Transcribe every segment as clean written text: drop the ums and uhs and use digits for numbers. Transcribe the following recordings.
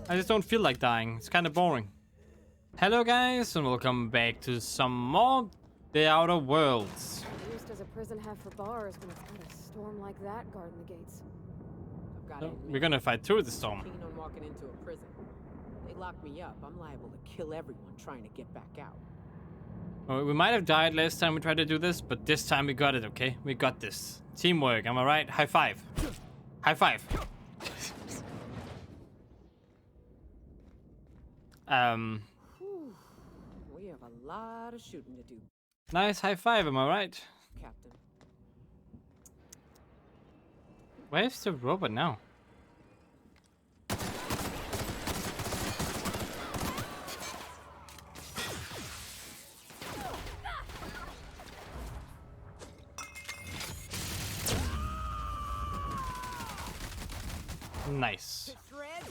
I just don't feel like dying. It's kind of boring. Hello guys, and welcome back to some more The Outer Worlds. Used as a prison have for bars when it's got a storm like that guarding the gates. I've got So to admit, we're gonna fight through the storm. keen on walking into a prison. They lock me up, I'm liable to kill everyone trying to get back out. Well, we might have died last time we tried to do this, but this time we got it, okay? We got this. Teamwork, am I right? High five. High five. Whew. We have a lot of shooting to do, Nice high five, am I right? Captain. Where's the robot now? Nice. That's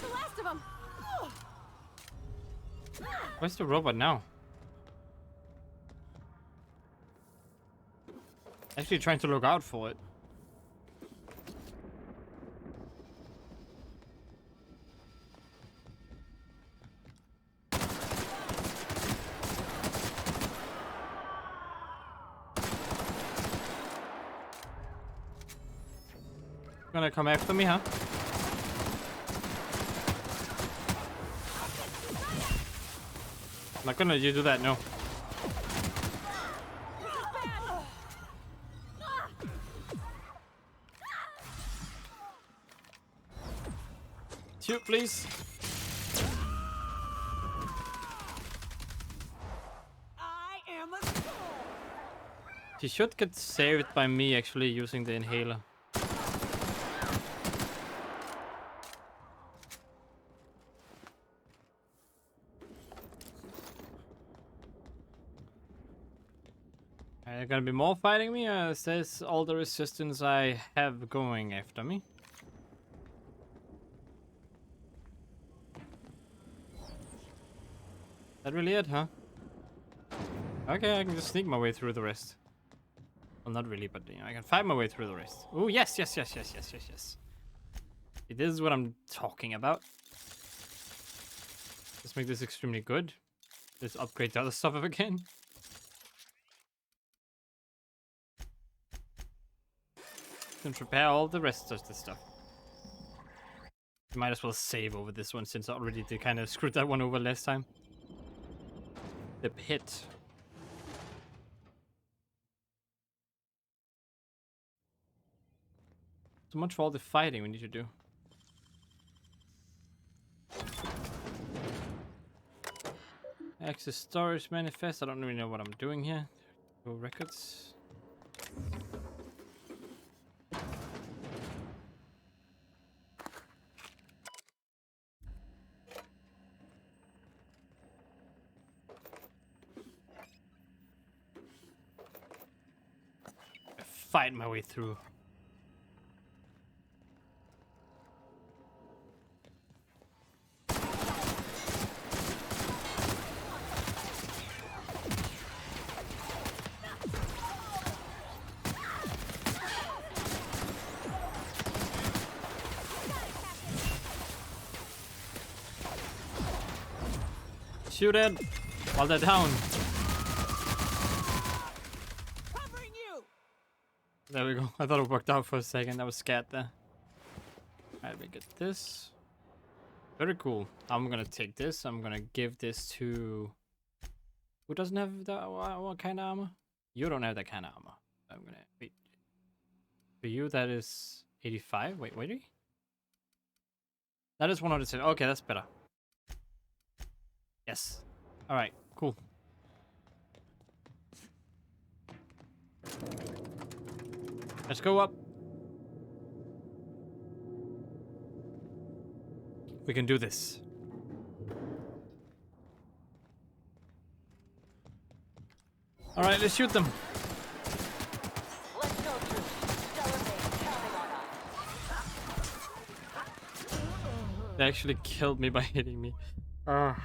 the last of them. Where's the robot now? Actually trying to look out for it. Gonna come after me, huh? Not gonna you do that, no. Shoot, please. I am a She should get saved by me actually using the inhaler. Are there gonna be more fighting me, or is this all the resistance I have going after me? That really it, huh? Okay, I can just sneak my way through the rest. Well, not really, but you know, I can fight my way through the rest. Oh, yes. See, this is what I'm talking about. Let's make this extremely good. Let's upgrade the other stuff again. And prepare all the rest of the stuff. Might as well save over this one since I already did kind of screwed that one over last time. The pit. So much for all the fighting we need to do. Access storage manifest. I don't really know what I'm doing here. Go records. Fight my way through. Shoot it while they're down. covering you. There we go. I thought it worked out for a second. I was scared there. Alright, we get this. Very cool. I'm gonna take this. I'm gonna give this to... Who doesn't have that? What kind of armor? You don't have that kind of armor. I'm gonna... Wait. For you, that is 85? Wait, wait. That is 107. Okay, that's better. Yes. Alright, cool. Let's go up. We can do this. Alright, let's shoot them. Let's go through. Stellar Base counting on us. They actually killed me by hitting me. Ugh.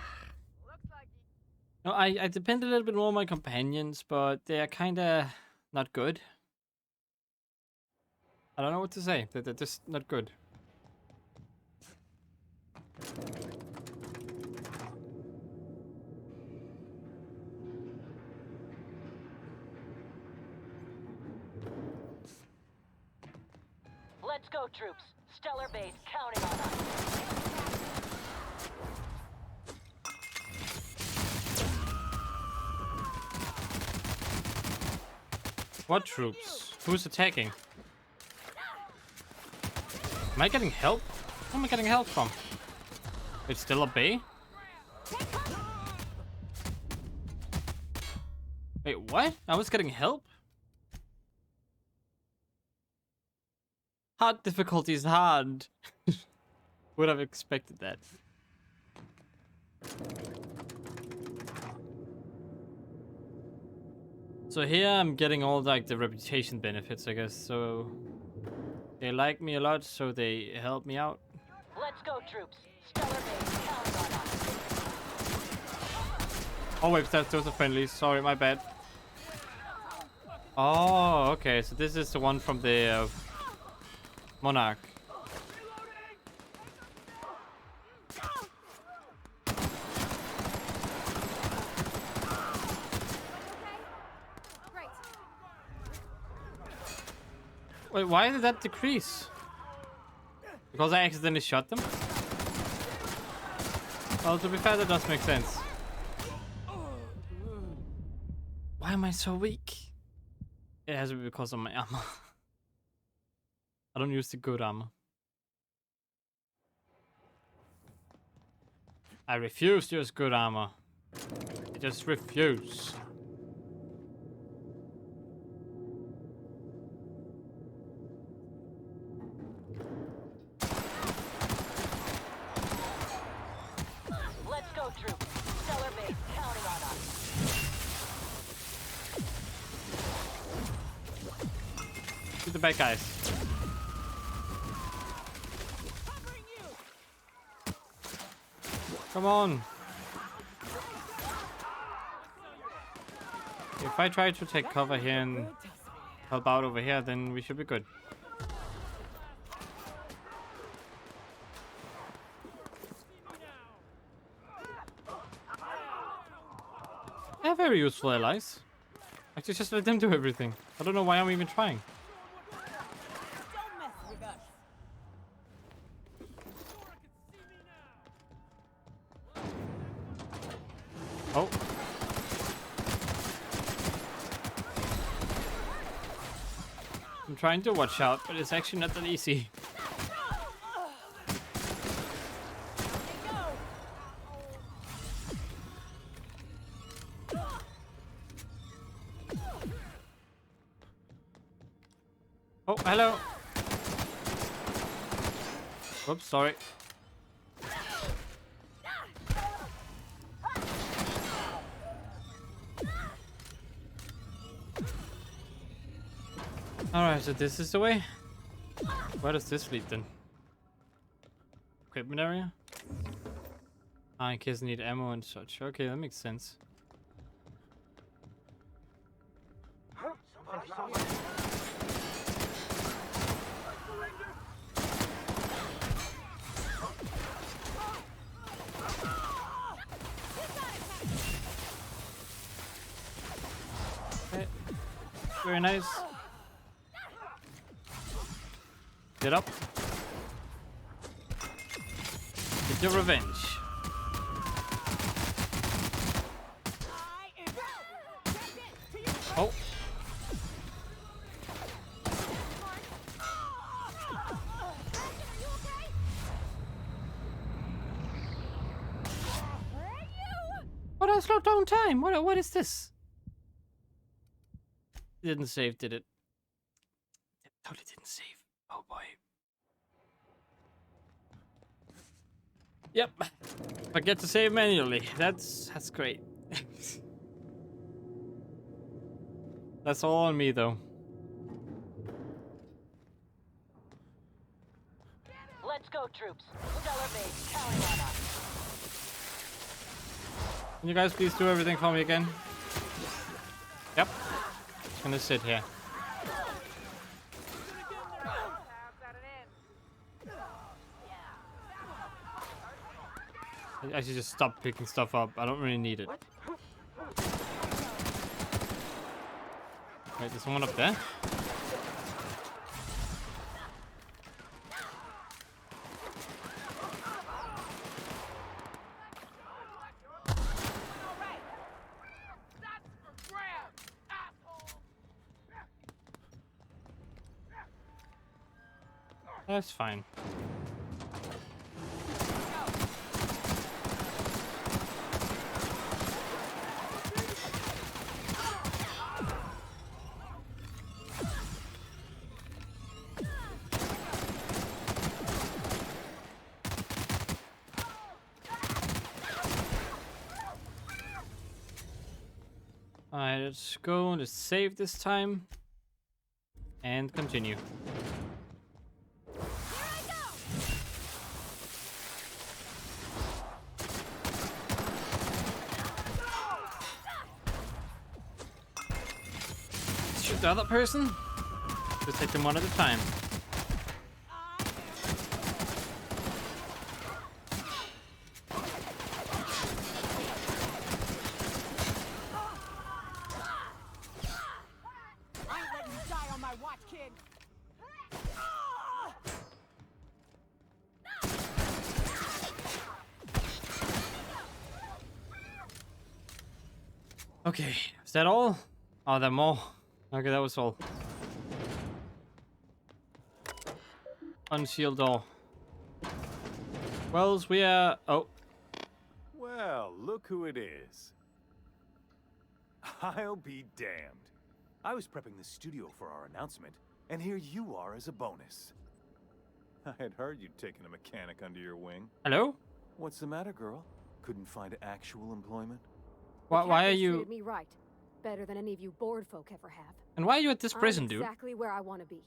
No, I depend a little bit more on my companions, but they are kind of not good. I don't know what to say. They're just not good. Let's go, troops. Stellar base counting on us. What troops? Who's attacking? Am I getting help? Where am I getting help from? It's still a bay? Wait, what? I was getting help? Hard difficulty is hard. Would have expected that. So here I'm getting all like the reputation benefits, I guess. So they like me a lot, so they help me out. Let's go, troops. Stellar base counting on us. Oh wait, those are friendlies. Sorry, my bad. Oh, okay. So this is the one from the Monarch. Great. Wait, why did that decrease? Because I accidentally shot them? Well, to be fair, that does make sense. Why am I so weak? It has to be because of my armor. I don't use the good armor. I refuse to use good armor. I just refuse. Let's go, troops. Stellar base counting on us. Shoot the bad guys. Come on. If I try to take cover here and help out over here, then we should be good. They're very useful allies. Actually, just let them do everything. I don't know why I'm even trying. Oh. I'm trying to watch out, but it's actually not that easy. Oh, hello. Oops, sorry. Alright, so this is the way. Where does this lead then? Equipment area? Ah, in case I need ammo and such. Okay, that makes sense. Okay. Very nice. Get up. Get your revenge. Oh. What a slow down time. What is this? It didn't save, did it? It totally didn't save. Oh boy. Yep. Forget to save manually. That's great. That's all on me though. Let's go, troops. Stellar base counting on us. Can you guys please do everything for me again? Yep. Just gonna sit here. I should just stop picking stuff up. I don't really need it. Wait, there's someone up there? That's fine. Alright, let's go. Let's save this time. And continue. Shoot the other person. Just take them one at a time. I ain't letting you die on my watch, kid. Okay, is that all? Oh, there are more. Okay, that was all. Unshield door. Wells, we are... Oh. Well, look who it is. I'll be damned. I was prepping the studio for our announcement, and here you are as a bonus. I had heard you'd taken a mechanic under your wing. Hello? What's the matter, girl? Couldn't find actual employment? Why are Captain you... treated me right. Better than any of you bored folk ever have. And why are you at this prison, I'm dude? exactly where I want to be.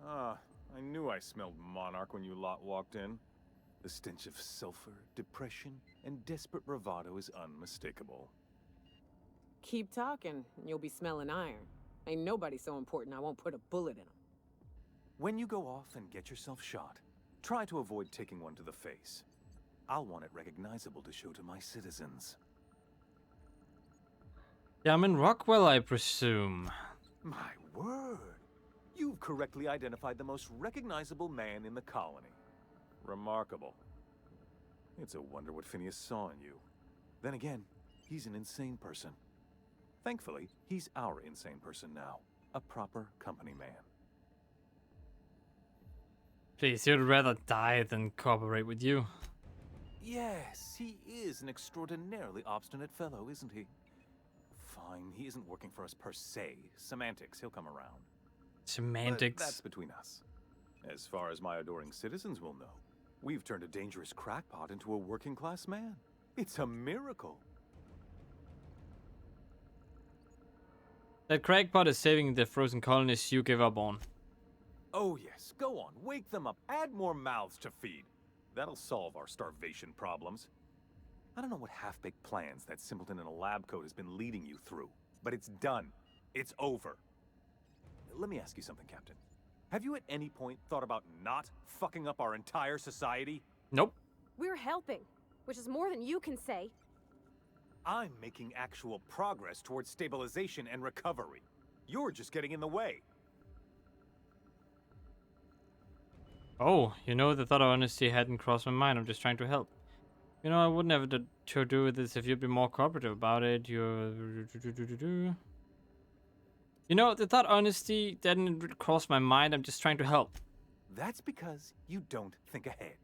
Ah, I knew I smelled Monarch when you lot walked in. The stench of sulfur, depression, and desperate bravado is unmistakable. Keep talking, and you'll be smelling iron. Ain't nobody so important I won't put a bullet in him. When you go off and get yourself shot, try to avoid taking one to the face. I'll want it recognizable to show to my citizens. Yeah, I'm in Rockwell, I presume. My word! You've correctly identified the most recognizable man in the colony. Remarkable. It's a wonder what Phineas saw in you. Then again, he's an insane person. Thankfully, he's our insane person now. A proper company man. Please, you'd rather die than cooperate with you. Yes, he is an extraordinarily obstinate fellow, isn't he? Fine, he isn't working for us per se. Semantics, he'll come around. Semantics. But that's between us. As far as my adoring citizens will know, we've turned a dangerous crackpot into a working-class man. It's a miracle. That crackpot is saving the frozen colonists you gave up on. Oh yes, go on, wake them up, add more mouths to feed. That'll solve our starvation problems. I don't know what half-baked plans that simpleton in a lab coat has been leading you through, but it's done. It's over. Let me ask you something, Captain. Have you at any point thought about not fucking up our entire society? Nope. We're helping, which is more than you can say. I'm making actual progress towards stabilization and recovery. You're just getting in the way. Oh, you know, the thought of honesty hadn't crossed my mind. I'm just trying to help. You know, I would never to do this if you'd be more cooperative about it. You know, the thought honesty didn't cross my mind. I'm just trying to help. That's because you don't think ahead.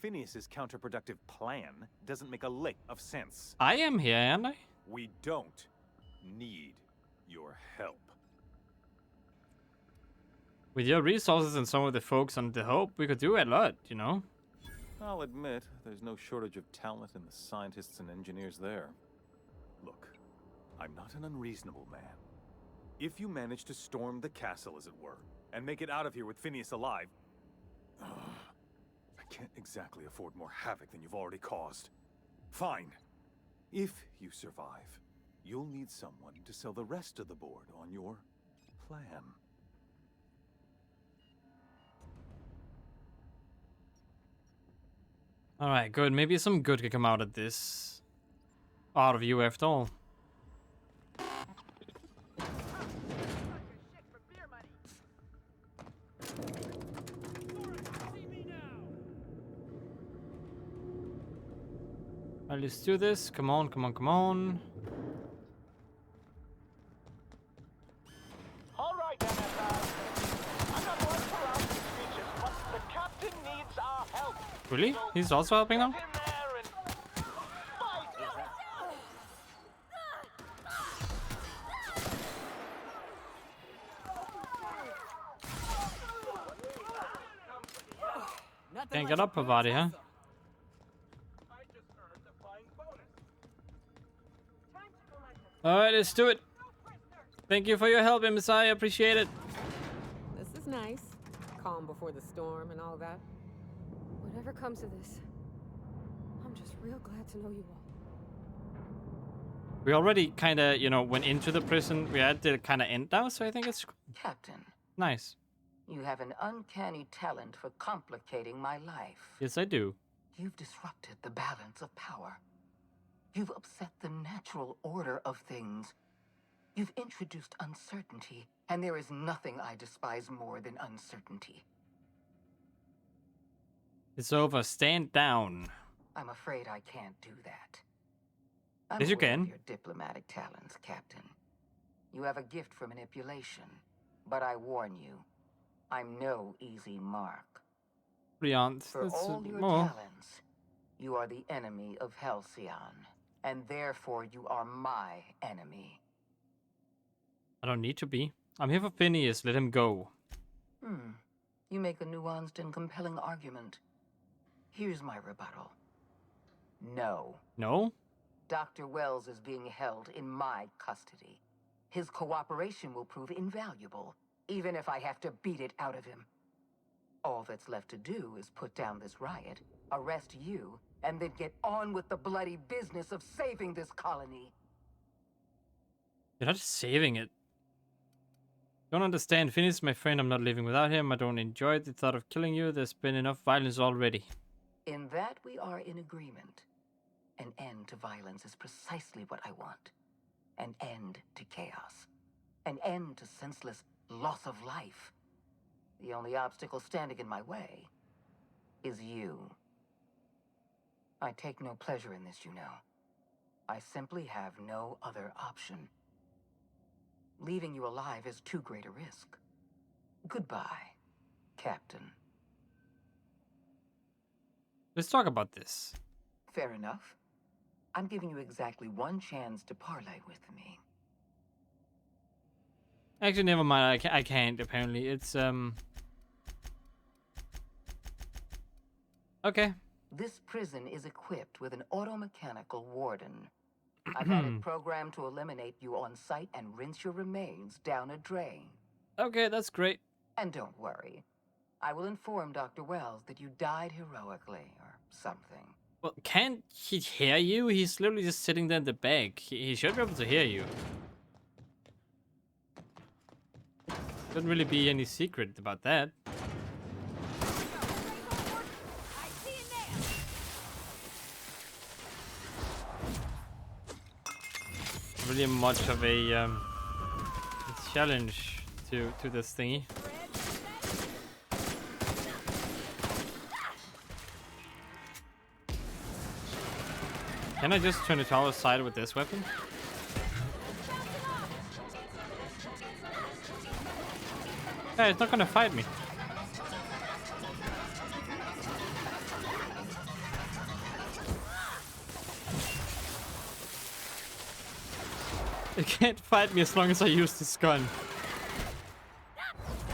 Phineas's counterproductive plan doesn't make a lick of sense. I am here, aren't I? We don't need your help. With your resources and some of the folks on the Hope, we could do a lot, you know? I'll admit, there's no shortage of talent in the scientists and engineers there. Look, I'm not an unreasonable man. If you manage to storm the castle, as it were, and make it out of here with Phineas alive, I can't exactly afford more havoc than you've already caused. Fine. If you survive, you'll need someone to sell the rest of the board on your plan. Alright, good. Maybe some good could come out of this. Out of you after all. Alright, let's do this. Come on, come on, come on. All right, MSR. I'm not one for lousy speeches, but the captain needs our help. Really? He's also helping them? Get in there and fight. Nothing Can't like get up, a Pavati, huh? tussle. I just earned a fine bonus. Alright, let's do it. Thank you for your help, MSI. I appreciate it. This is nice. Calm before the storm and all that. Whatever comes of this, I'm just real glad to know you all. We already kind of, you know, went into the prison. We had to kind of end now, so I think it's Captain, nice. you have an uncanny talent for complicating my life. Yes, I do. You've disrupted the balance of power. You've upset the natural order of things. You've introduced uncertainty, and there is nothing I despise more than uncertainty. It's over. Stand down. I'm afraid I can't do that. I'm Yes, you aware of can. your diplomatic talents, Captain. You have a gift for manipulation, but I warn you, I'm no easy mark. Brilliant. For That's all your more. talents, you are the enemy of Halcyon, and therefore you are my enemy. I don't need to be. I'm here for Phineas. Let him go. You make a nuanced and compelling argument. Here's my rebuttal. No. No? Dr. Wells is being held in my custody. His cooperation will prove invaluable, even if I have to beat it out of him. All that's left to do is put down this riot, arrest you, and then get on with the bloody business of saving this colony. You're not saving it. Don't understand. Phineas is my friend. I'm not living without him. I don't enjoy the thought of killing you. There's been enough violence already. In that we are in agreement. An end to violence is precisely what I want. An end to chaos. An end to senseless loss of life. The only obstacle standing in my way is you. I take no pleasure in this, you know. I simply have no other option. Leaving you alive is too great a risk. Goodbye, Captain. Let's talk about this. Fair enough. I'm giving you exactly one chance to parley with me. Actually, never mind. I can't, apparently. It's, Okay. This prison is equipped with an automechanical warden. I've had it programmed to eliminate you on sight and rinse your remains down a drain. Okay, that's great. And don't worry. I will inform Dr. Wells that you died heroically or something. Well, can't he hear you? He's literally just sitting there in the back. He should be able to hear you. Shouldn't really be any secret about that. Really much of a challenge to this thingy. Can I just turn it to our side with this weapon? Yeah, it's not gonna fight me. It can't fight me as long as I use this gun.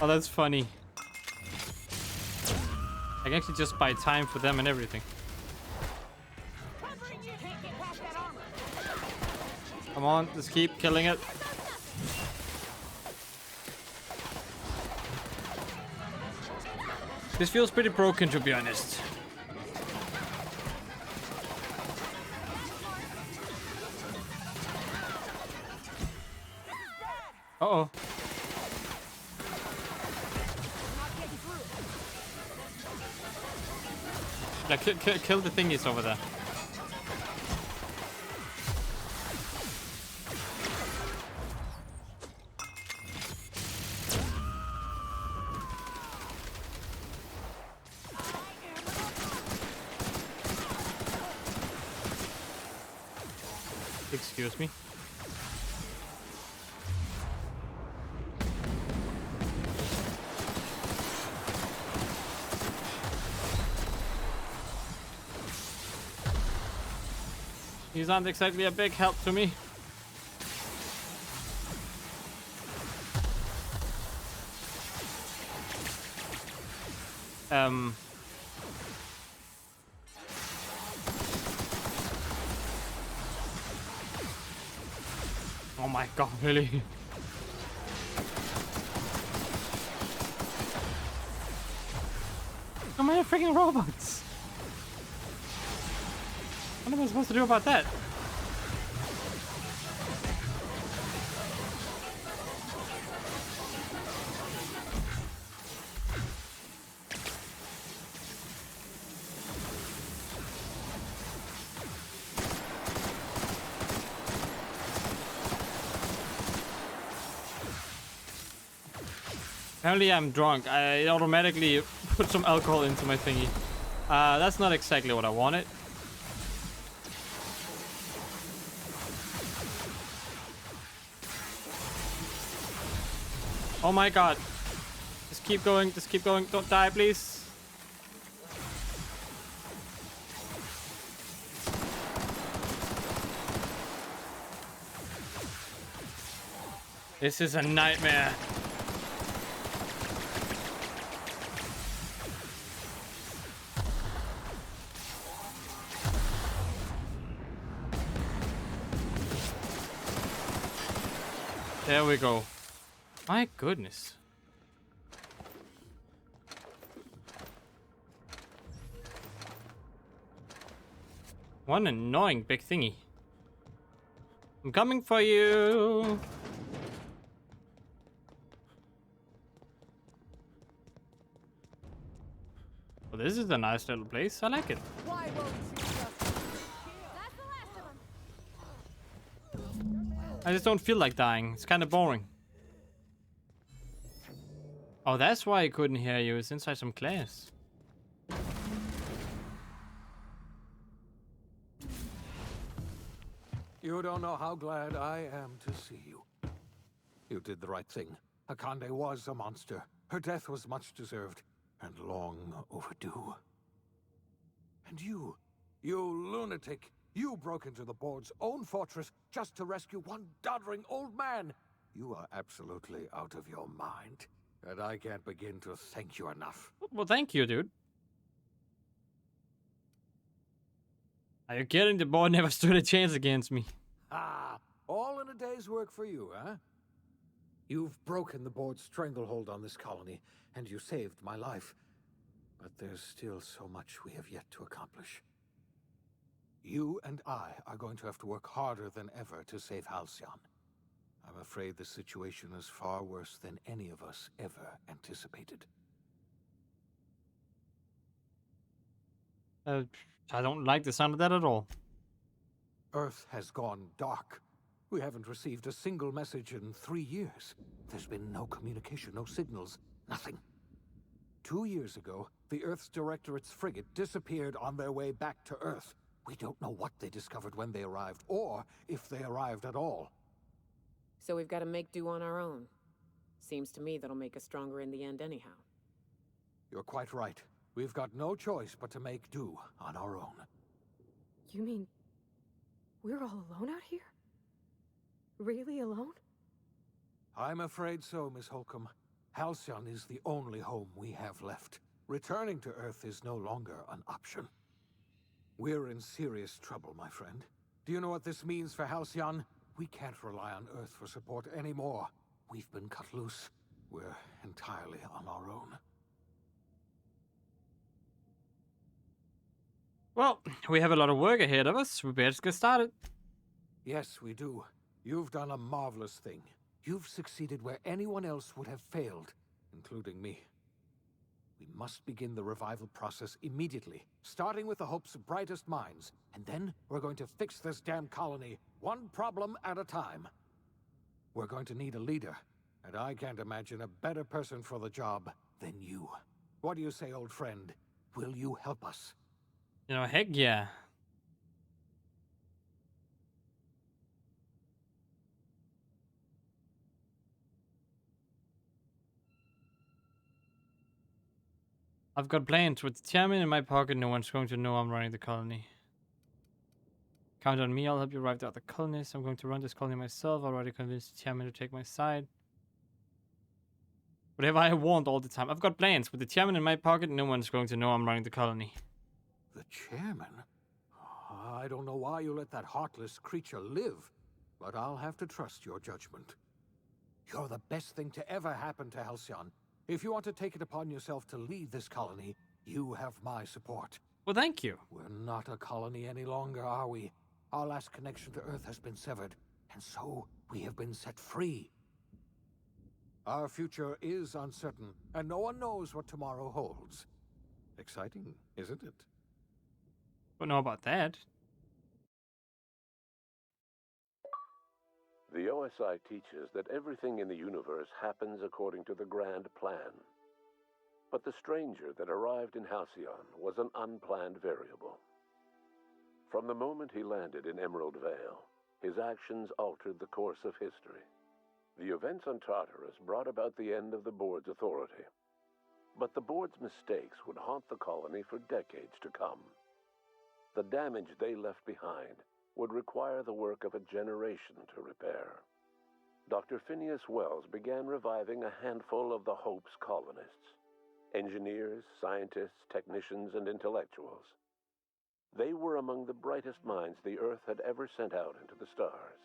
Oh, that's funny. I can actually just buy time for them and everything. Come on, just keep killing it. This feels pretty broken, to be honest. Uh-oh. Yeah, kill the thingies over there. Excuse me. These aren't exactly a big help to me. Oh my god, really? So many freaking robots! What am I supposed to do about that? Apparently I'm drunk. I automatically put some alcohol into my thingy. That's not exactly what I wanted. Oh my god. Just keep going, just keep going. Don't die, please. This is a nightmare. There we go. My goodness. One annoying big thingy. I'm coming for you. Well, this is a nice little place. I like it. Why won't you just... That's the last of them. I just don't feel like dying. It's kind of boring. Oh, that's why I couldn't hear you. It's inside some class. You don't know how glad I am to see you. You did the right thing. Akande was a monster. Her death was much deserved, and long overdue. And you lunatic, you broke into the board's own fortress just to rescue one doddering old man. You are absolutely out of your mind, and I can't begin to thank you enough. Well, thank you, dude. Are you kidding? The board never stood a chance against me. Ah, all in a day's work for you, huh? You've broken the board's stranglehold on this colony, and you saved my life. But there's still so much we have yet to accomplish. You and I are going to have to work harder than ever to save Halcyon. I'm afraid the situation is far worse than any of us ever anticipated. I don't like the sound of that at all. Earth has gone dark. We haven't received a single message in 3 years. There's been no communication, no signals, nothing. 2 years ago, the Earth's Directorate's frigate disappeared on their way back to Earth. We don't know what they discovered when they arrived, or if they arrived at all. So we've got to make do on our own. Seems to me that'll make us stronger in the end anyhow. You're quite right. We've got no choice but to make do on our own. You mean... we're all alone out here? Really alone? I'm afraid so, Miss Holcomb. Halcyon is the only home we have left. Returning to Earth is no longer an option. We're in serious trouble, my friend. Do you know what this means for Halcyon? We can't rely on Earth for support anymore. We've been cut loose. We're entirely on our own. Well, we have a lot of work ahead of us. We better get started. Yes, we do. You've done a marvelous thing. You've succeeded where anyone else would have failed, including me. We must begin the revival process immediately, starting with the Hope's brightest minds. And then we're going to fix this damn colony, one problem at a time. We're going to need a leader, and I can't imagine a better person for the job than you. What do you say, old friend? Will you help us? You know, heck yeah. I've got plans. With the chairman in my pocket, no one's going to know I'm running the colony. Count on me, I'll help you arrive at the colonists. I'm going to run this colony myself. I've already convinced the chairman to take my side. Whatever I want all the time. I've got plans. With the chairman in my pocket, no one's going to know I'm running the colony. The chairman? I don't know why you let that heartless creature live, but I'll have to trust your judgment. You're the best thing to ever happen to Halcyon. If you want to take it upon yourself to lead this colony, you have my support. Well, thank you. We're not a colony any longer, are we? Our last connection to Earth has been severed, and so we have been set free. Our future is uncertain, and no one knows what tomorrow holds. Exciting, isn't it? Don't know about that. The OSI teaches that everything in the universe happens according to the grand plan. But the stranger that arrived in Halcyon was an unplanned variable. From the moment he landed in Emerald Vale, his actions altered the course of history. The events on Tartarus brought about the end of the board's authority. But the board's mistakes would haunt the colony for decades to come. The damage they left behind would require the work of a generation to repair. Dr. Phineas Wells began reviving a handful of the Hope's colonists. Engineers, scientists, technicians, and intellectuals. They were among the brightest minds the Earth had ever sent out into the stars.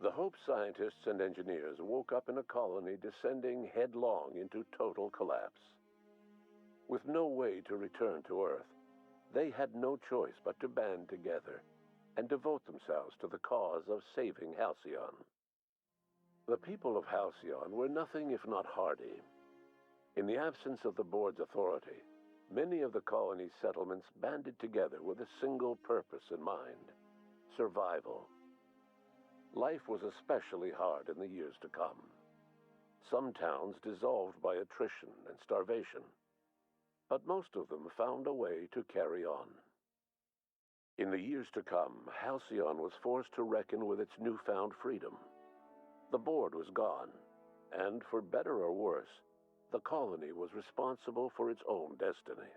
The Hope scientists and engineers woke up in a colony descending headlong into total collapse. With no way to return to Earth, they had no choice but to band together and devote themselves to the cause of saving Halcyon. The people of Halcyon were nothing if not hardy. In the absence of the board's authority, many of the colony's settlements banded together with a single purpose in mind: survival. Life was especially hard in the years to come. Some towns dissolved by attrition and starvation, but most of them found a way to carry on. In the years to come, Halcyon was forced to reckon with its newfound freedom. The board was gone, and for better or worse, the colony was responsible for its own destiny.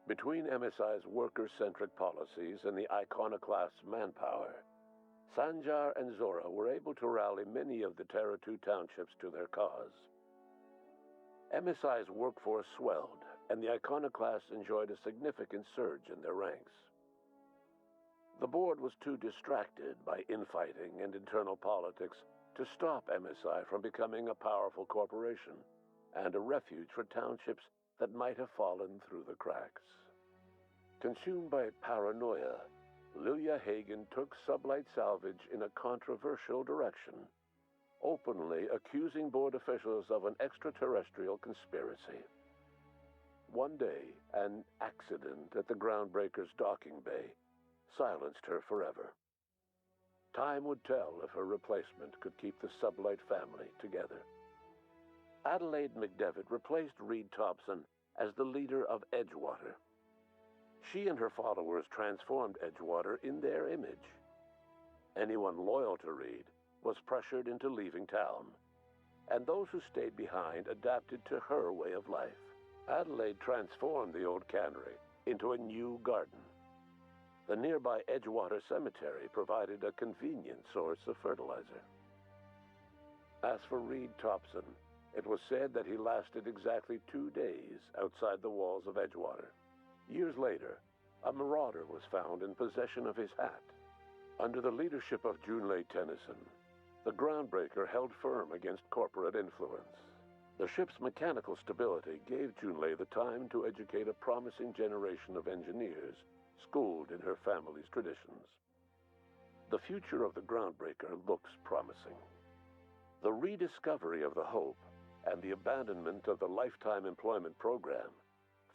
Between MSI's worker-centric policies and the iconoclast's manpower, Sanjar and Zora were able to rally many of the Terra 2 townships to their cause. MSI's workforce swelled, and the iconoclasts enjoyed a significant surge in their ranks. The board was too distracted by infighting and internal politics to stop MSI from becoming a powerful corporation and a refuge for townships that might have fallen through the cracks. Consumed by paranoia, Lilia Hagen took Sublight Salvage in a controversial direction, openly accusing board officials of an extraterrestrial conspiracy. One day, an accident at the Groundbreaker's docking bay silenced her forever. Time would tell if her replacement could keep the Sublight family together. Adelaide McDevitt replaced Reed Thompson as the leader of Edgewater. She and her followers transformed Edgewater in their image. Anyone loyal to Reed was pressured into leaving town, and those who stayed behind adapted to her way of life. Adelaide transformed the old cannery into a new garden. The nearby Edgewater Cemetery provided a convenient source of fertilizer. As for Reed Thompson, it was said that he lasted exactly 2 days outside the walls of Edgewater. Years later, a marauder was found in possession of his hat. Under the leadership of Junlei Tennyson, the Groundbreaker held firm against corporate influence. The ship's mechanical stability gave Junlei the time to educate a promising generation of engineers schooled in her family's traditions. The future of the Groundbreaker looks promising. The rediscovery of the Hope and the abandonment of the Lifetime Employment Program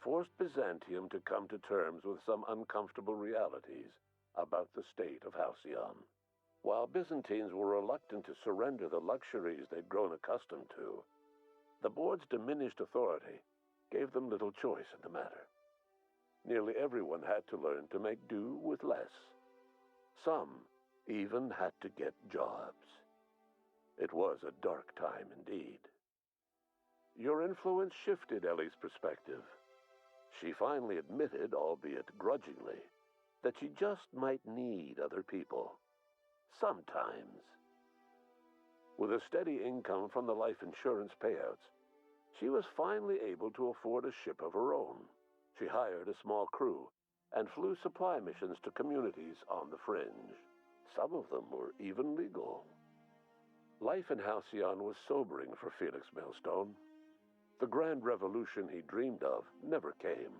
forced Byzantium to come to terms with some uncomfortable realities about the state of Halcyon. While Byzantines were reluctant to surrender the luxuries they'd grown accustomed to, the board's diminished authority gave them little choice in the matter. Nearly everyone had to learn to make do with less. Some even had to get jobs. It was a dark time indeed. Your influence shifted Ellie's perspective. She finally admitted, albeit grudgingly, that she just might need other people. Sometimes. With a steady income from the life insurance payouts, she was finally able to afford a ship of her own. She hired a small crew and flew supply missions to communities on the fringe. Some of them were even legal. Life in Halcyon was sobering for Felix Millstone. The grand revolution he dreamed of never came.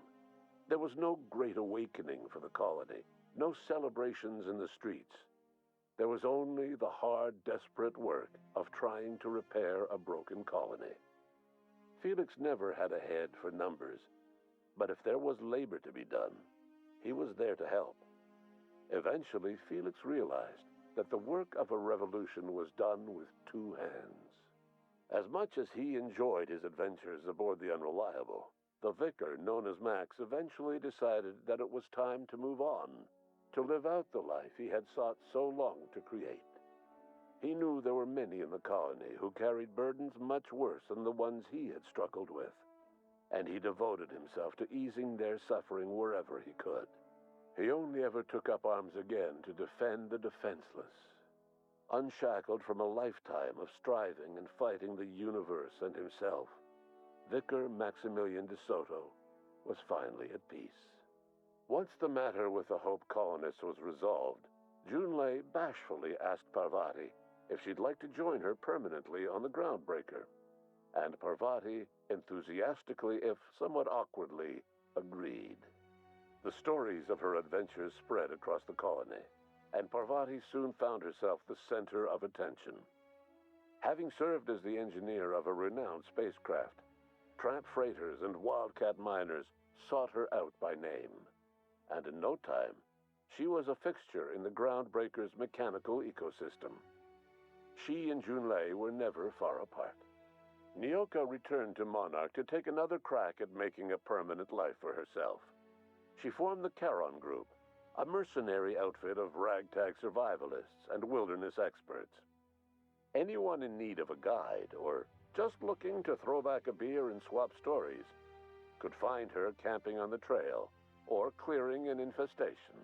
There was no great awakening for the colony, no celebrations in the streets. There was only the hard, desperate work of trying to repair a broken colony. Felix never had a head for numbers, but if there was labor to be done, he was there to help. Eventually, Felix realized that the work of a revolution was done with two hands. As much as he enjoyed his adventures aboard the Unreliable, the vicar, known as Max, eventually decided that it was time to move on, to live out the life he had sought so long to create. He knew there were many in the colony who carried burdens much worse than the ones he had struggled with, and he devoted himself to easing their suffering wherever he could. He only ever took up arms again to defend the defenseless. Unshackled from a lifetime of striving and fighting the universe and himself, Vicar Maximilian de Soto was finally at peace. Once the matter with the Hope colonists was resolved, Junlei bashfully asked Parvati if she'd like to join her permanently on the Groundbreaker, and Parvati enthusiastically, if somewhat awkwardly, agreed. The stories of her adventures spread across the colony, and Parvati soon found herself the center of attention. Having served as the engineer of a renowned spacecraft, tramp freighters and wildcat miners sought her out by name, and in no time, she was a fixture in the Groundbreaker's mechanical ecosystem. She and Junlei were never far apart. Nyoka returned to Monarch to take another crack at making a permanent life for herself. She formed the Charon Group, a mercenary outfit of ragtag survivalists and wilderness experts. Anyone in need of a guide, or just looking to throw back a beer and swap stories, could find her camping on the trail or clearing an infestation.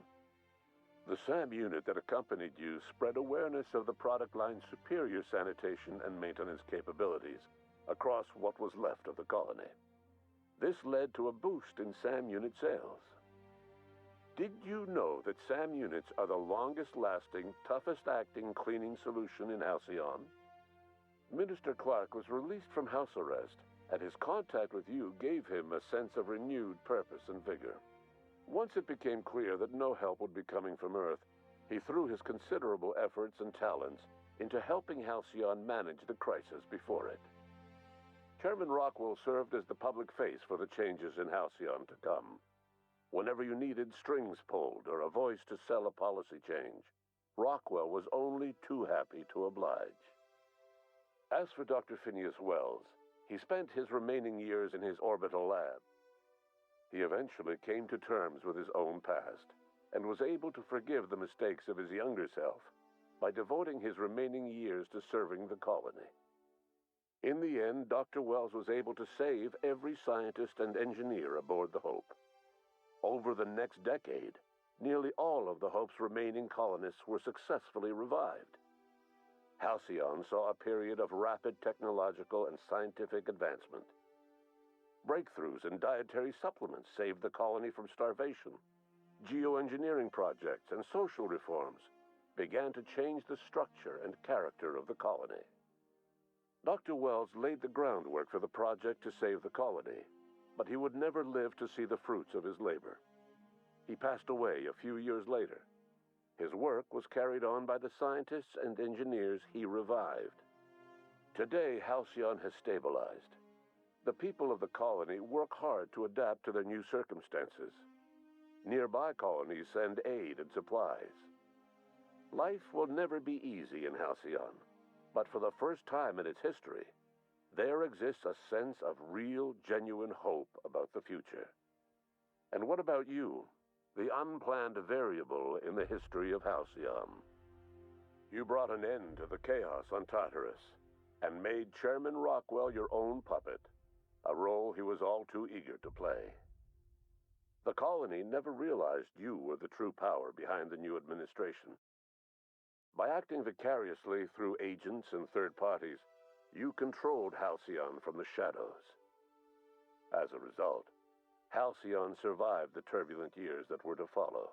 The SAM unit that accompanied you spread awareness of the product line's superior sanitation and maintenance capabilities across what was left of the colony. This led to a boost in SAM unit sales. Did you know that SAM units are the longest-lasting, toughest-acting cleaning solution in Halcyon? Minister Clark was released from house arrest, and his contact with you gave him a sense of renewed purpose and vigor. Once it became clear that no help would be coming from Earth, he threw his considerable efforts and talents into helping Halcyon manage the crisis before it. Chairman Rockwell served as the public face for the changes in Halcyon to come. Whenever you needed strings pulled or a voice to sell a policy change, Rockwell was only too happy to oblige. As for Dr. Phineas Wells, he spent his remaining years in his orbital lab. He eventually came to terms with his own past and was able to forgive the mistakes of his younger self by devoting his remaining years to serving the colony. In the end, Dr. Wells was able to save every scientist and engineer aboard the Hope. Over the next decade, nearly all of the Hope's remaining colonists were successfully revived. Halcyon saw a period of rapid technological and scientific advancement. Breakthroughs in dietary supplements saved the colony from starvation. Geoengineering projects and social reforms began to change the structure and character of the colony. Dr. Wells laid the groundwork for the project to save the colony, but he would never live to see the fruits of his labor. He passed away a few years later. His work was carried on by the scientists and engineers he revived. Today, Halcyon has stabilized. The people of the colony work hard to adapt to their new circumstances. Nearby colonies send aid and supplies. Life will never be easy in Halcyon, but for the first time in its history, there exists a sense of real, genuine hope about the future. And what about you, the unplanned variable in the history of Halcyon? You brought an end to the chaos on Tartarus, and made Chairman Rockwell your own puppet, a role he was all too eager to play. The colony never realized you were the true power behind the new administration. By acting vicariously through agents and third parties, you controlled Halcyon from the shadows. As a result, Halcyon survived the turbulent years that were to follow.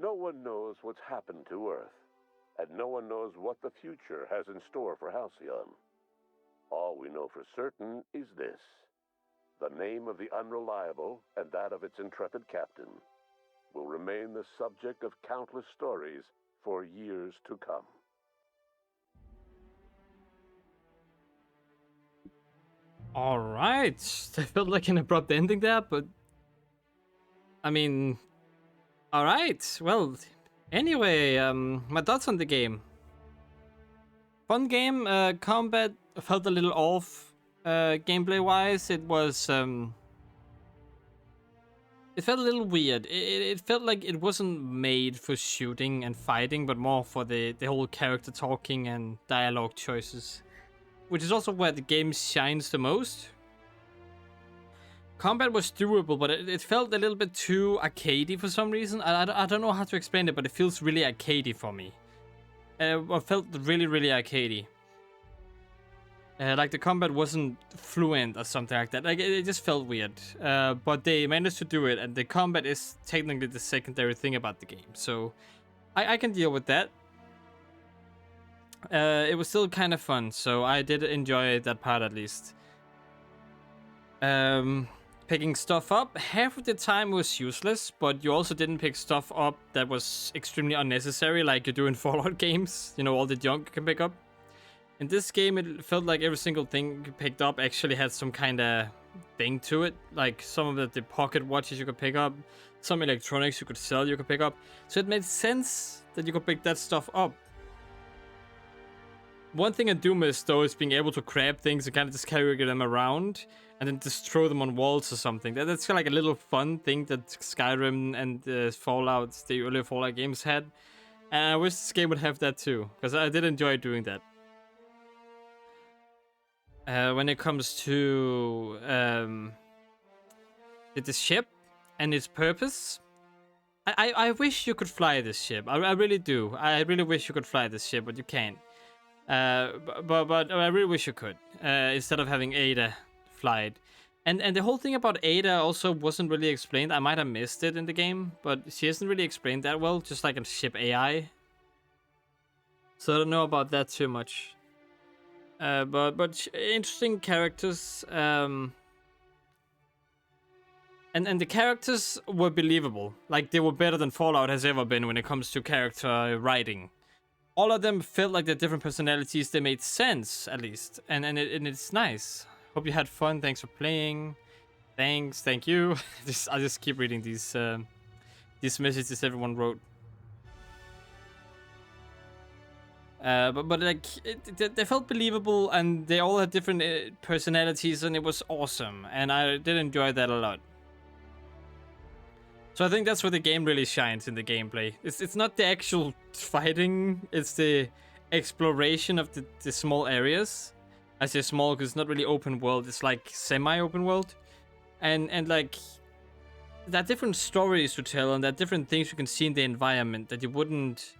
No one knows what's happened to Earth, and no one knows what the future has in store for Halcyon. All we know for certain is this: the name of the Unreliable and that of its intrepid captain will remain the subject of countless stories for years to come. All right, that felt like an abrupt ending there, but I mean, all right. Well, anyway, my thoughts on the game. Fun game. Combat felt a little off. Gameplay-wise, it was it felt a little weird. It felt like it wasn't made for shooting and fighting, but more for the whole character talking and dialogue choices, which is also where the game shines the most. Combat was doable, but it felt a little bit too arcadey for some reason. I don't know how to explain it, but it feels really arcadey for me. It felt really, really arcadey. Like the combat wasn't fluent or something like that. Like it just felt weird. But they managed to do it, and the combat is technically the secondary thing about the game. So I can deal with that. It was still kind of fun, so I did enjoy that part at least. Picking stuff up, half of the time was useless, but you also didn't pick stuff up that was extremely unnecessary, like you do in Fallout games. You know, all the junk you can pick up. In this game, it felt like every single thing you picked up actually had some kind of thing to it. Like some of the pocket watches you could pick up, some electronics you could sell you could pick up. So it made sense that you could pick that stuff up. One thing I do miss, though, is being able to grab things and kind of just carry them around and then just throw them on walls or something. That's kind of like a little fun thing that Skyrim and Fallout, the earlier Fallout games had. And I wish this game would have that too, because I did enjoy doing that. When it comes to the ship and its purpose, I wish you could fly this ship. I really do. I really wish you could fly this ship, but you can't. But I really wish you could, instead of having Ada fly it. And the whole thing about Ada also wasn't really explained. I might have missed it in the game, but she isn't really explained that well, just like a ship AI. So I don't know about that too much. But interesting characters. And the characters were believable. Like, they were better than Fallout has ever been when it comes to character writing. All of them felt like they're different personalities. They made sense, at least. And it's nice. Hope you had fun. Thanks for playing. Thanks. Thank you. I'll just keep reading these messages everyone wrote. But like, they felt believable, and they all had different personalities, and it was awesome. And I did enjoy that a lot. So I think that's where the game really shines in the gameplay. It's not the actual fighting, it's the exploration of the small areas. I say small because it's not really open world, it's like semi-open world. And like, there are different stories to tell, and there are different things you can see in the environment that you wouldn't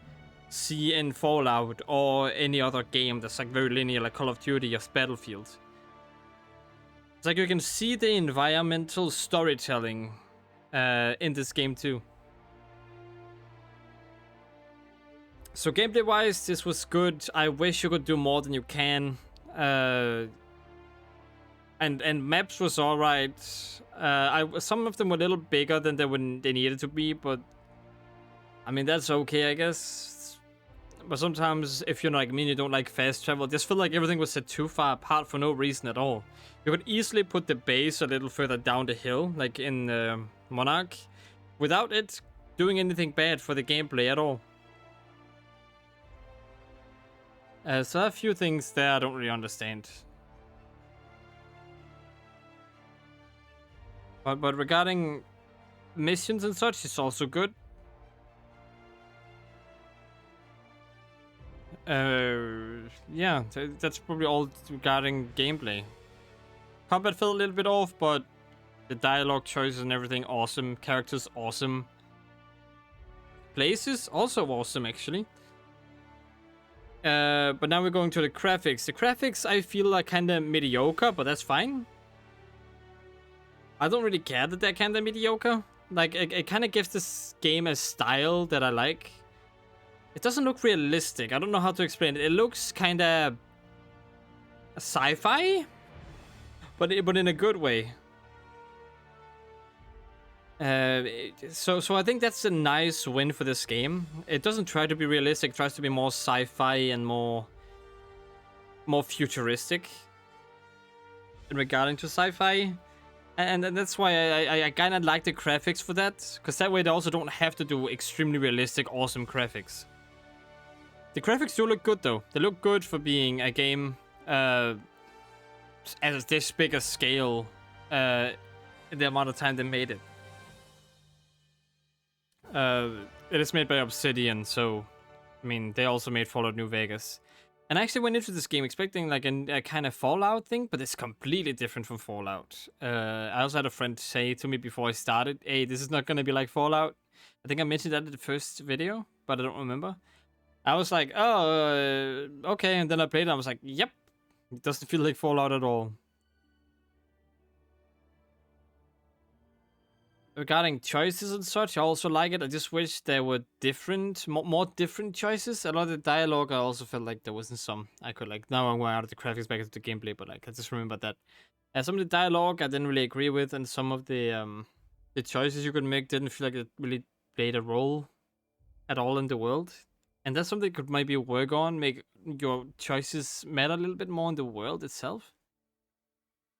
see in Fallout or any other game that's like very linear, like Call of Duty or Battlefield. It's like you can see the environmental storytelling in this game too. So gameplay wise, this was good. I wish you could do more than you can. And maps was alright. Some of them were a little bigger than they needed to be, but I mean that's okay, I guess. But sometimes if you're like me and you don't like fast travel, I just feel like everything was set too far apart for no reason at all. You could easily put the base a little further down the hill, like in Monarch, without it doing anything bad for the gameplay at all. So there are a few things there I don't really understand. But regarding missions and such, it's also good. Yeah, that's probably all regarding gameplay. Combat felt a little bit off, but the dialogue choices and everything awesome. Characters awesome. Places also awesome, actually. But now we're going to the graphics. The graphics I feel are kind of mediocre, but that's fine. I don't really care that they're kind of mediocre. Like, it kind of gives this game a style that I like. It doesn't look realistic. I don't know how to explain it. It looks kind of sci-fi, but in a good way. So I think that's a nice win for this game. It doesn't try to be realistic. It tries to be more sci-fi and more futuristic in regarding to sci-fi. And that's why I kind of like the graphics for that. Because that way they also don't have to do extremely realistic, awesome graphics. The graphics do look good though. They look good for being a game at this big a scale in the amount of time they made it. It is made by Obsidian, so I mean they also made Fallout New Vegas. And I actually went into this game expecting like a kind of Fallout thing, but it's completely different from Fallout. I also had a friend say to me before I started, hey, this is not going to be like Fallout. I think I mentioned that in the first video, but I don't remember. I was like, oh, okay, and then I played it and I was like, yep, it doesn't feel like Fallout at all. Regarding choices and such, I also like it. I just wish there were different, more different choices. A lot of the dialogue, I also felt like there wasn't some. I could like, now I'm going out of the graphics back into the gameplay, but like, I just remember that. Some of the dialogue I didn't really agree with, and some of the choices you could make didn't feel like it really played a role at all in the world. And that's something you could maybe work on, make your choices matter a little bit more in the world itself.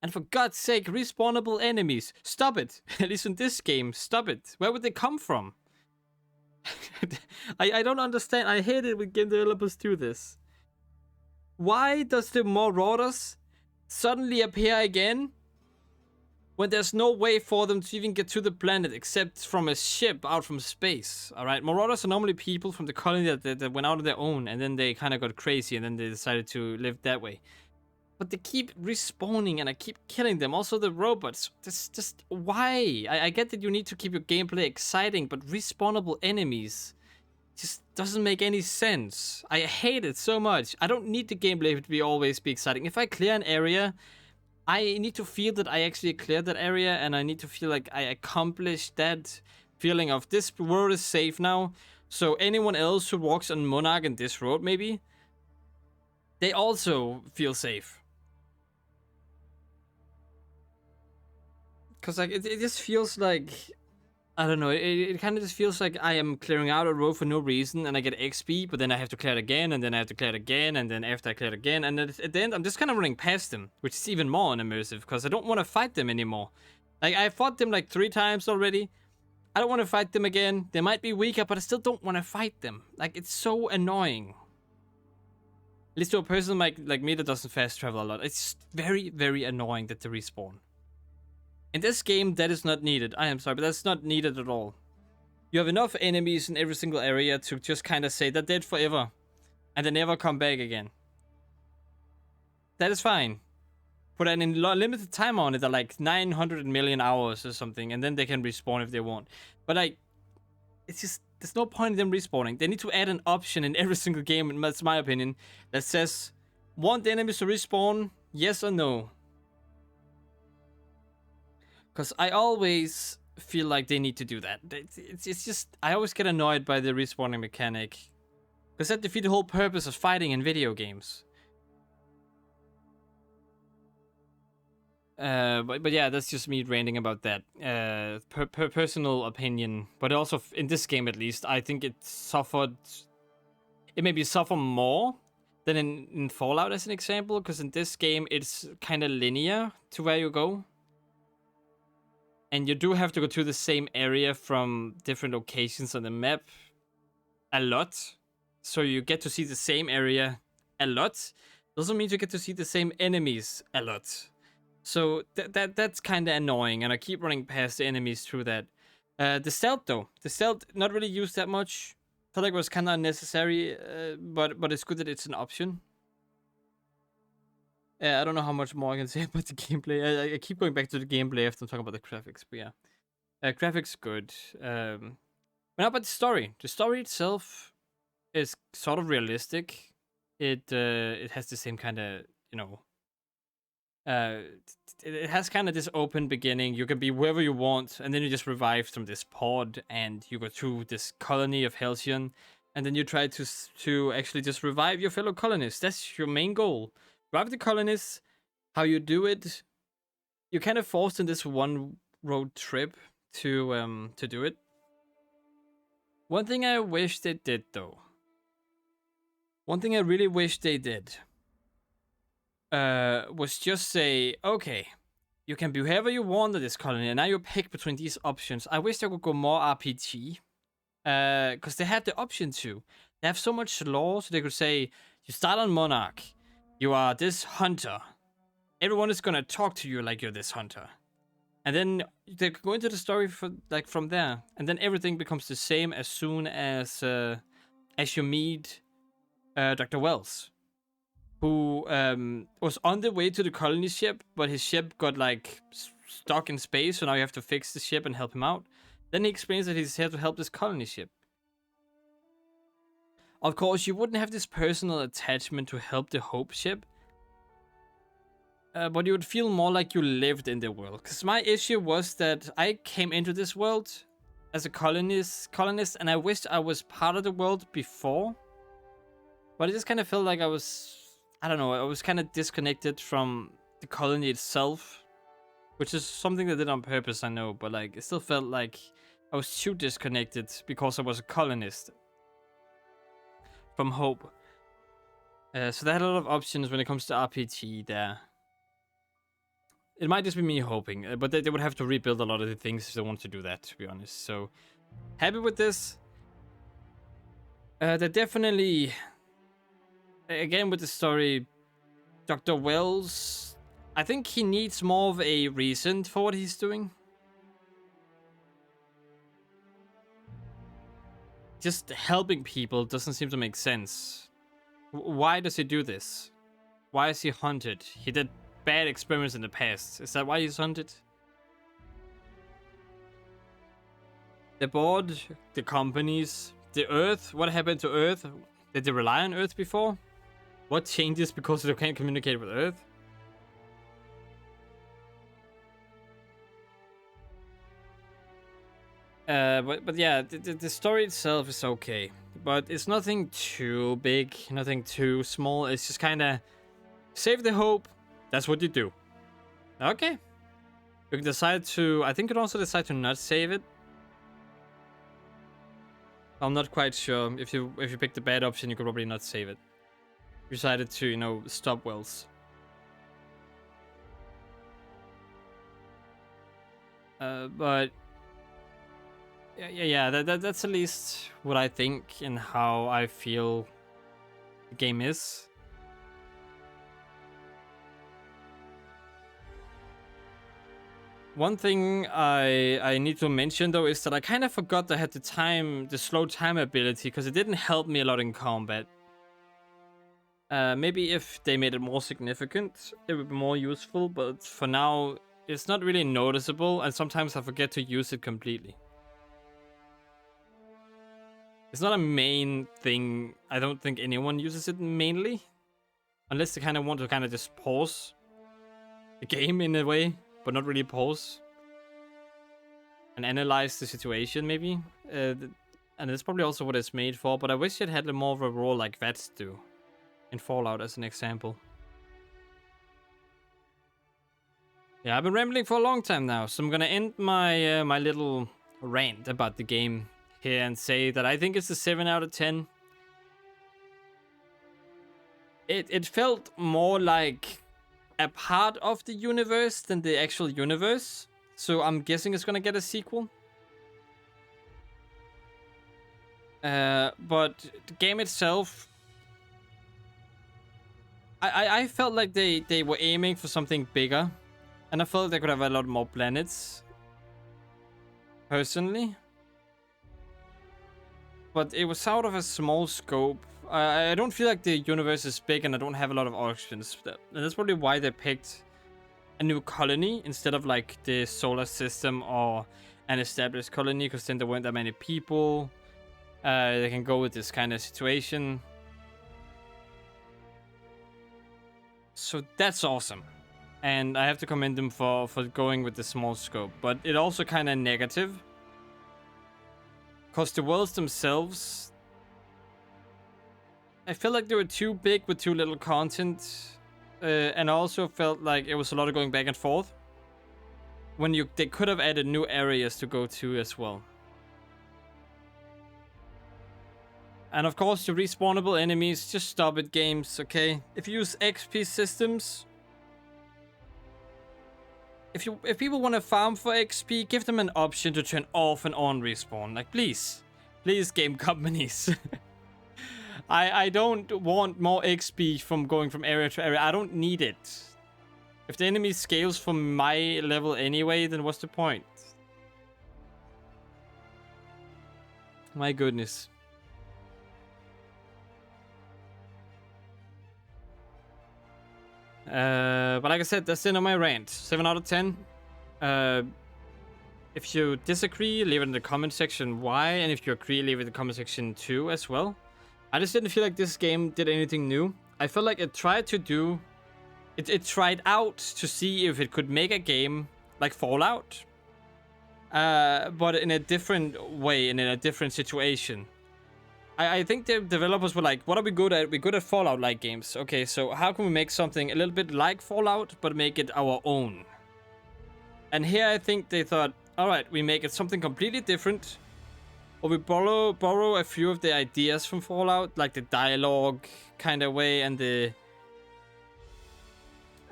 And for God's sake, respawnable enemies. Stop it. At least in this game, stop it. Where would they come from? I don't understand. I hate it when game developers do this. Why does the Marauders suddenly appear again when there's no way for them to even get to the planet except from a ship out from space? Alright, Marauders are normally people from the colony that went out on their own and then they kind of got crazy and then they decided to live that way. But they keep respawning and I keep killing them. Also the robots. Just why? I get that you need to keep your gameplay exciting, but respawnable enemies just doesn't make any sense. I hate it so much. I don't need the gameplay to always be exciting. If I clear an area, I need to feel that I actually cleared that area and I need to feel like I accomplished that feeling of this world is safe now. So anyone else who walks on Monarch in this road maybe, they also feel safe. Because like it just feels like, I don't know, it kind of just feels like I am clearing out a road for no reason and I get XP, but then I have to clear it again and then I have to clear it again and then after I clear it again and at the end I'm just kind of running past them, which is even more unimmersive because I don't want to fight them anymore. Like I fought them like 3 times already. I don't want to fight them again. They might be weaker, but I still don't want to fight them. Like it's so annoying. At least to a person like me that doesn't fast travel a lot. It's very, very annoying that they respawn. In this game, that is not needed. I am sorry, but that's not needed at all. You have enough enemies in every single area to just kind of say they're dead forever. And they never come back again. That is fine. Put an limited time on it, like 900 million hours or something, and then they can respawn if they want. But like, it's just, there's no point in them respawning. They need to add an option in every single game, and that's my opinion, that says, want the enemies to respawn, yes or no? Because I always feel like they need to do that. It's just, I always get annoyed by the respawning mechanic. Because that defeats the whole purpose of fighting in video games. But yeah, that's just me ranting about that. Personal opinion, but also in this game at least, I think it suffered. It maybe suffer more than in Fallout as an example, because in this game it's kind of linear to where you go. And you do have to go to the same area from different locations on the map a lot. So you get to see the same area a lot. Doesn't mean you get to see the same enemies a lot. So that's kind of annoying, and I keep running past the enemies through that. The stealth though, not really used that much. Felt like it was kind of unnecessary, but it's good that it's an option. I don't know how much more I can say about the gameplay. I keep going back to the gameplay after I'm talking about the graphics, but yeah. Graphics good. But how about the story? The story itself is sort of realistic. It has the same kind of, you know... it has kind of this open beginning. You can be wherever you want, and then you just revive from this pod, and you go through this colony of Halcyon, and then you try to actually just revive your fellow colonists. That's your main goal. Revive the colonists. How you do it, you're kind of forced in this one road trip to do it. One thing I wish they did though. One thing I really wish they did. Was just say, okay, you can be whoever you want in this colony, and now you pick between these options. I wish they could go more RPG, because they had the option to. They have so much lore, so they could say, you start on Monarch, you are this hunter. Everyone is gonna talk to you like you're this hunter, and then they could go into the story from there, and then everything becomes the same as soon as you meet Dr. Wells, who was on the way to the colony ship, but his ship got like stuck in space, so now you have to fix the ship and help him out. Then he explains that he's here to help this colony ship. Of course, you wouldn't have this personal attachment to help the Hope ship, but you would feel more like you lived in the world. Because my issue was that I came into this world as a colonist, and I wished I was part of the world before, but it just kind of felt like I was... I don't know, I was kind of disconnected from the colony itself, which is something they did on purpose, I know, but like, it still felt like I was too disconnected because I was a colonist from Hope. So they had a lot of options when it comes to RPG there. It might just be me hoping, but they would have to rebuild a lot of the things if they want to do that, to be honest. So, happy with this. They're definitely... Again, with the story, Dr. Wells, I think he needs more of a reason for what he's doing. Just helping people doesn't seem to make sense. Why does he do this? Why is he hunted? He did bad experiments in the past. Is that why he's hunted? The board, the companies, the Earth. What happened to Earth? Did they rely on Earth before? What changes because they can't communicate with Earth? But yeah, the story itself is okay. But it's nothing too big, nothing too small. It's just kind of save the Hope. That's what you do. Okay. You can decide to... I think you can also decide to not save it. I'm not quite sure. If you pick the bad option, you could probably not save it. Decided to, you know, stop Wells. But yeah, that's at least what I think and how I feel the game is. One thing I need to mention though is that I kind of forgot I had the slow time ability, because it didn't help me a lot in combat. Maybe if they made it more significant, it would be more useful, but for now, it's not really noticeable, and sometimes I forget to use it completely. It's not a main thing. I don't think anyone uses it mainly, unless they kind of want to kind of just pause the game in a way, but not really pause and analyze the situation, maybe. And that's probably also what it's made for, but I wish it had more of a role like VATS do in Fallout, as an example. Yeah, I've been rambling for a long time now, so I'm gonna end my my little rant about the game here and say that I think it's a 7 out of 10. It felt more like a part of the universe than the actual universe, so I'm guessing it's gonna get a sequel. But the game itself, I felt like they were aiming for something bigger, and I felt they could have a lot more planets, personally. But it was out of a small scope. I don't feel like the universe is big, and I don't have a lot of options. And that's probably why they picked a new colony instead of like the solar system or an established colony, because then there weren't that many people. They can go with this kind of situation. So that's awesome. And I have to commend them for going with the small scope. But it also kind of negative. Because the worlds themselves, I feel like they were too big with too little content. And I also felt like it was a lot of going back and forth. When they could have added new areas to go to as well. And of course, the respawnable enemies, just stop it, games, okay? If you use XP systems, if people want to farm for XP, give them an option to turn off and on respawn. Like, please, game companies. I don't want more XP from going from area to area. I don't need it. If the enemy scales from my level anyway, then what's the point? My goodness. But like I said, that's the end of my rant. 7 out of 10. If you disagree, leave it in the comment section why, and if you agree, leave it in the comment section too as well. I just didn't feel like this game did anything new. I felt like it tried to do... It tried out to see if it could make a game like Fallout. But in a different way and in a different situation. I think the developers were like, what are we good at? We're good at Fallout-like games. Okay, so how can we make something a little bit like Fallout, but make it our own? And here I think they thought, alright, we make it something completely different. Or we borrow a few of the ideas from Fallout, like the dialogue kind of way, and the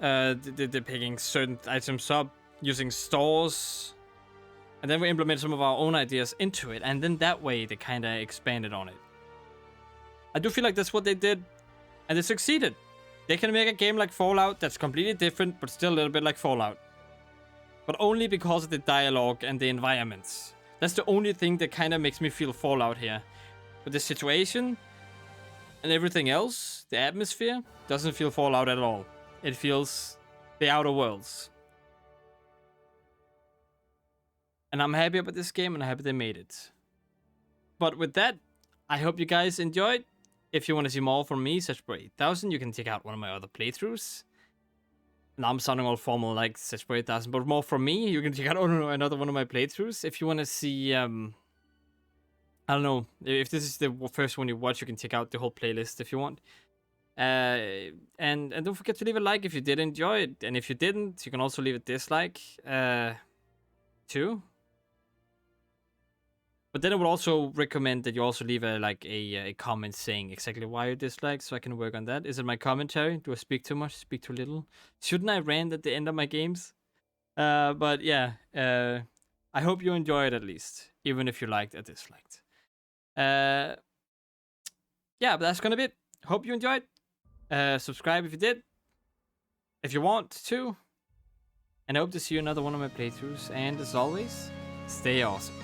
picking certain items up, using stores. And then we implement some of our own ideas into it, and then that way they kind of expanded on it. I do feel like that's what they did, and they succeeded. They can make a game like Fallout that's completely different, but still a little bit like Fallout. But only because of the dialogue and the environments. That's the only thing that kind of makes me feel Fallout here. But the situation and everything else, the atmosphere, doesn't feel Fallout at all. It feels the Outer Worlds. And I'm happy about this game, and I'm happy they made it. But with that, I hope you guys enjoyed. If you want to see more from me, SageBro8000, you can check out one of my other playthroughs. Now I'm sounding all formal like SageBro8000, but more from me, you can check out another one of my playthroughs. If you want to see, I don't know, if this is the first one you watch, you can check out the whole playlist if you want. And don't forget to leave a like if you did enjoy it. And if you didn't, you can also leave a dislike, too. But then I would also recommend that you also leave a comment saying exactly why you dislike, so I can work on that. Is it my commentary? Do I speak too much? Speak too little? Shouldn't I rant at the end of my games? But yeah, I hope you enjoy it at least, even if you liked or disliked. Yeah, but that's gonna be it. Hope you enjoyed. Subscribe if you did, if you want to. And I hope to see you in another one of my playthroughs. And as always, stay awesome.